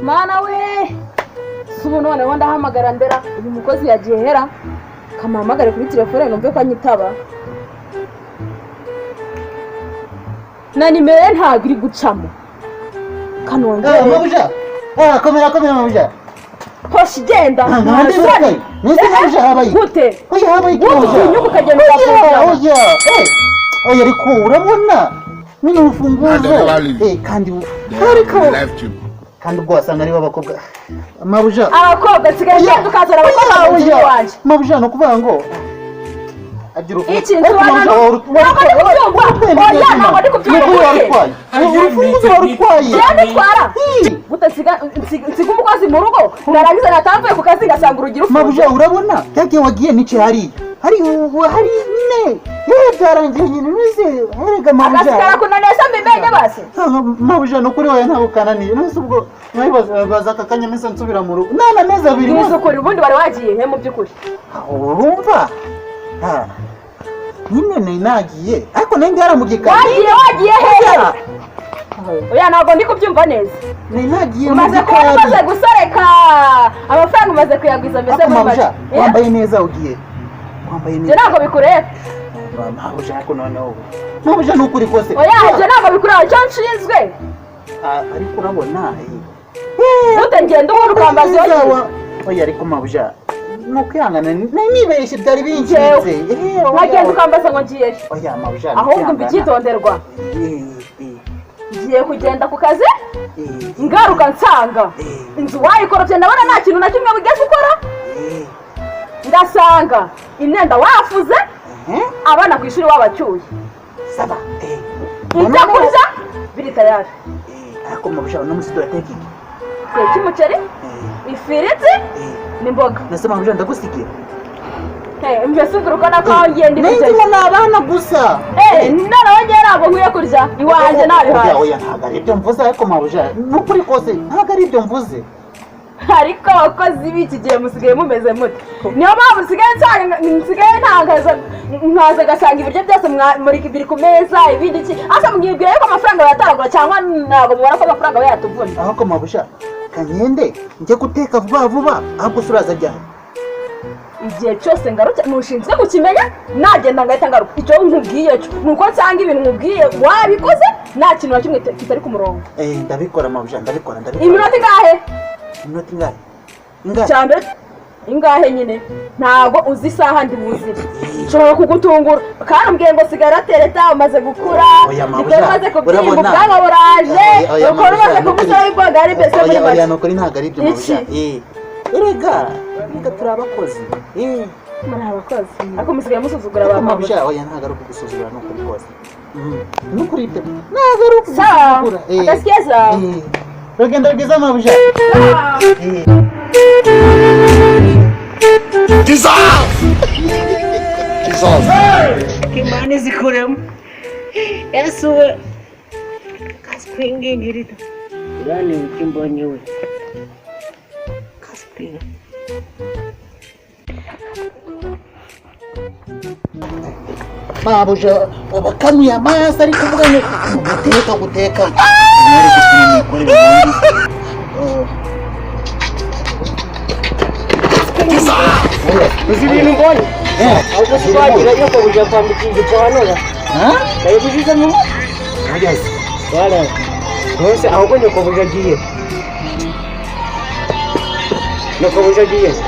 mana we subu noneho ndahamagara ndera uyu mukozi yagiye hera kamuhamagare kuri telefone numve ko anyitaba na nimero ntabwo iri gucamo kanongere mabuja komera mabuja hoshi genda ntabwo nese mabuja habaye gute oya habaye inyuko kagenda oya oya ariko urabona nyine ufunguzo kandi ariko kandi ubwo wasanga ari babakobwa mabuja abakobwa nsigaye ngenda ukazana abakobwa wanje mabuja no kuvuga ngo agira iki nzwana ntabwo ndi kubyumva urufunguzo warutwaye yanditwara gutasiga umukozi mu rugo narangiza natamvuye ku kazi gasanga urugira ufunze mabuja urabona yagiye wagiye n'iki hari ne byarangiye nyine nese herega mabuja agasikara kunanesha mbimenye base mabuja no kuri wawe ntabwo kananiye nese ubwo baza akakanya mese nsubira mu rugo nana meza abiri n'isukuri ubundi wari wagiye he mu by'ukuri urumva nyine nagiye ariko nanjye yaramugikanye wagiye hehe oya ntabwo ndi kubyumva neza nagiye umaze gusareka amafaranga umaze kuyagwiza mbese mabuja wambaye neza ugiye wambaye neza ntabwo bikureba mabuja ariko noneho mabuja nukuri kose oya ntabwo bikureba icyo nshinzwe ariko urabona ute ngenda ubona ukambaza oya ariko mabuja nukwihangana nibeshye byari bincitse wagenda ukambaza ngo ngiye oya mabuja ahubwo mbicyitonderwa ngiye kugenda ku kazi ngaruka nsanga inzu wayikorofye ndabona nta kintu na kimwe bigeze ukora ndasanga imyenda wafuze abana ku ishuri wabacyuye saba ibyo kurya biri tayari ariko mabuja no musi turateka iki umuceri ifiriti n'imboga nase mabuja ndagusigira mbese uguruka nako ngenda ibyo n'abana gusa noneho ngewe ntabwo nkwiye kurya iwanjye nabihaye oya ntabwo ari ibyo mvuze ariko mabuja nukuri kose ntabwo ari ibyo mvuze ariko abakozi b'iki gihe musigaye mumeze mute niyo mpamvu nsigaye nkaza gasanga ibiryo byose biri ku meza ibindi iki asa mwibwira yuko amafaranga yataragura cyangwa ntabwo mubona ko amafaranga we yatuvuna ahubwo mabuja kanyende njye guteka vuba ahubwo suraza ryari igihe cyose ngaruke ntushinzwe kukimenya nagenda ngahita ngaruka icyo nkubwiye cyo nuko nsanga ibintu nkubwiye wabikoze nta kintu na kimwe kitari ku murongo ndabikora mabuja ndabikora iminota ingahe ingahe cyane ingahe nyine ntabwo uzi isaha ndi buzire nshobora kugutungura kandi umbwiye ngo sigara tereta umaze gukura umaze kubyimba ubwanwa buraje ukora umaze kumushyiraho imboga ari mbese muri make oya nukuri ntabwo ari ibyo mabuja erega turi abakozi muri abakozi ariko musigaye musuzugura abantu mabuja oya ntabwo ari ukugusuzugura nukuri kose nukuri ibyo ntabwo ari ukugusuzugura akazi keza urugendo rwiza mabuja Imana izikuremo Yesu we kasipingingirida urane ukimbonye we kasipinga mabuja abakanuye amazi ari kuvuga ngo guteka uzi ibintu mbonye ahubwo si wagira yuko buja kwambika igipanura kari kujizamo wala bose ahubwo nyoko buja agiye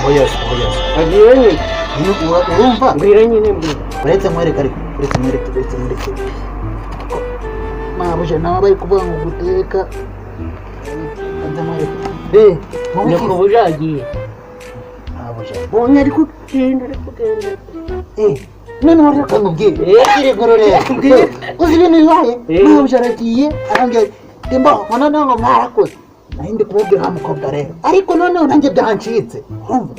oya agiye nyine urumva mbwira nyine mbwira uretse mwereka ariko uretse mwereke mabuja nawe bari kuvuga ngo guteka nyoko buja agiye bonye ari kugenda none wari akamubwira irigororera uzi ibintu bibaye mabuja aragiye arambwira mba mbona ngo mwarakoze nari ndi kumubwira nta mukobwa rero ariko noneho nanjye byancitse urumva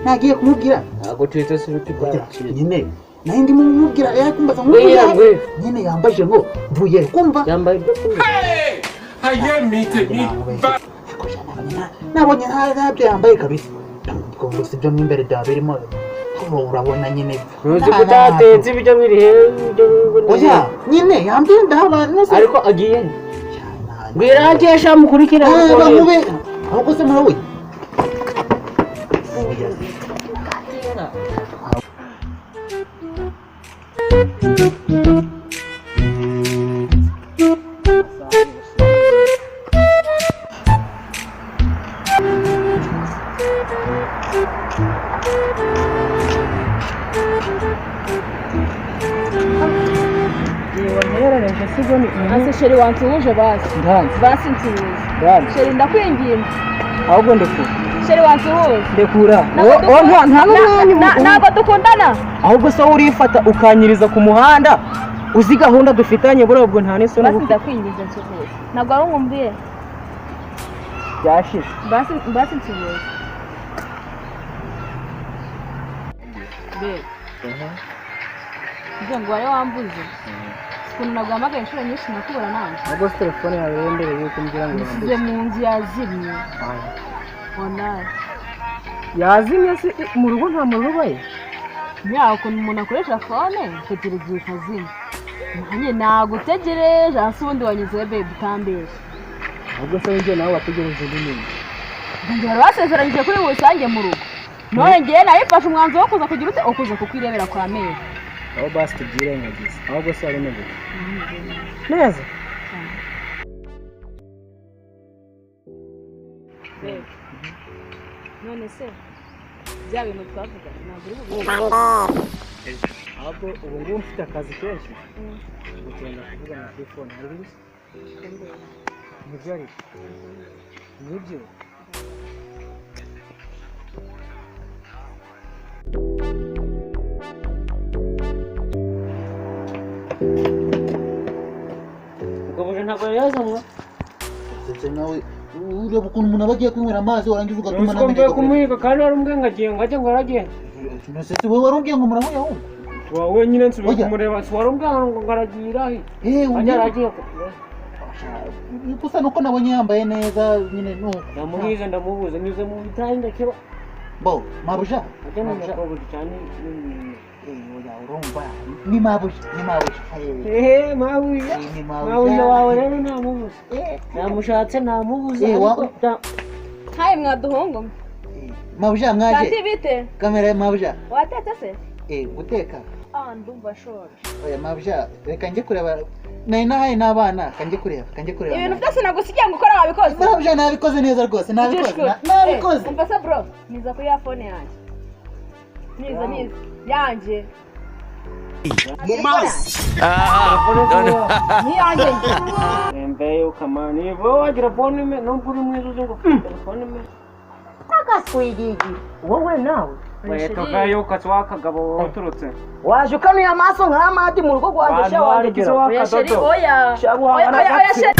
nagiye kumubwira ntabwo twita si uruti rwacitse nyine nari ndi mumubwira yakumbaza ngo nyine yambaje ngo mvuye kumva yambaye ibyo kumva nabonye ntabyo yambaye kabisa ubwo si byo mw'imbere bya birimo urabona nyine uzi ko utatetse ibyo biri oya nyine yambaye ndahabana ariko agiye mbwira agesha mukurikira ahubwo se murahuye ase sheri wansuhuje basi basi nsuhuze sheri ndakwinginze ahubwo ndekura sheri wansuhuje ndekura nta n'umwanya ntabwo dukundana ahubwo se urifata ukanyiriza ku muhanda uzi gahunda dufitanye buriya ubwo nta n'isoni basi ndakwinginze nsuhuze ntabwo ari umwumviye byashize basi nsuhuze ibyo ngo wari wambuze ukuntu naguhamagaye inshuro nyinshi nakubura nanjye ahubwo se telefone yawe yendere yuko mbwira ngo nisize mu nzu yazimye onaye yazimye se mu rugo nta muntu ubaye nyawe ukuntu umuntu akoresha fone kugira igihe ikazima nanjye nagutegereje hasi ubundi wanyuzeho bebe utambeshye ahubwo se njye nawe wategereje n'ibindi njye wari wasezeranyije kuri busange mu rugo none ngewe nayifashe umwanzuro wo kuza kugira ute ukuza kukwirebera kwa meri aho basi tubyirengagiza ahubwo se ari neza neza bebe none se bya bintu twavuganye ntabwo uri bubikore ahubwo ubu ngubu mfite akazi kenshi tugenda kuvugana kuri fone hari ibisi nibyo ari nibyo ukabuje ntabwo yazanywa ndetse nawe ureba ukuntu umuntu aba agiye kwinywera amazi warangiza ugatuma ntabwo mvuye kumuhiga kandi wari umbwiye ngo agiye ngo ajye ngo aragenda ntose wowe wari umbwiye ngo murahuye ahubwo wowe nyine nsubiye kumureba si wari umbwiye ngo aragira he ajya aragiye gusa nuko nabonye yambaye neza nyine nuko ndamuhize ndamubuze nyuze mu bitari ndakeba bo mabuja ajya mu mukobwa cyane urumva ni mabuja mabuja wawe rero ntamubuze namushatse namubuze hayi mwaduhungu mabuja mwaje sati bite kamera ya mabuja watetse se guteka ndumva shora oya mabuja reka njye kureba nari nahaye n'abana kanjye kureba ibintu byose nagusigiye ngo ukora wabikoze mabuja nabikoze neza rwose nabikoze umva se bro niza kuri ya phone yanjye niza yanjye mu mazi ni yanjye mbeye ukamani bo wagira phone me nubwo uri mwiza uzi ngo telefone me kagaswigigi wowe nawe wetokayo katwa kagabo waturutse waje ukanuye amaso nk'amadi mu rugo rwanjye sha wanjye oya oya sheri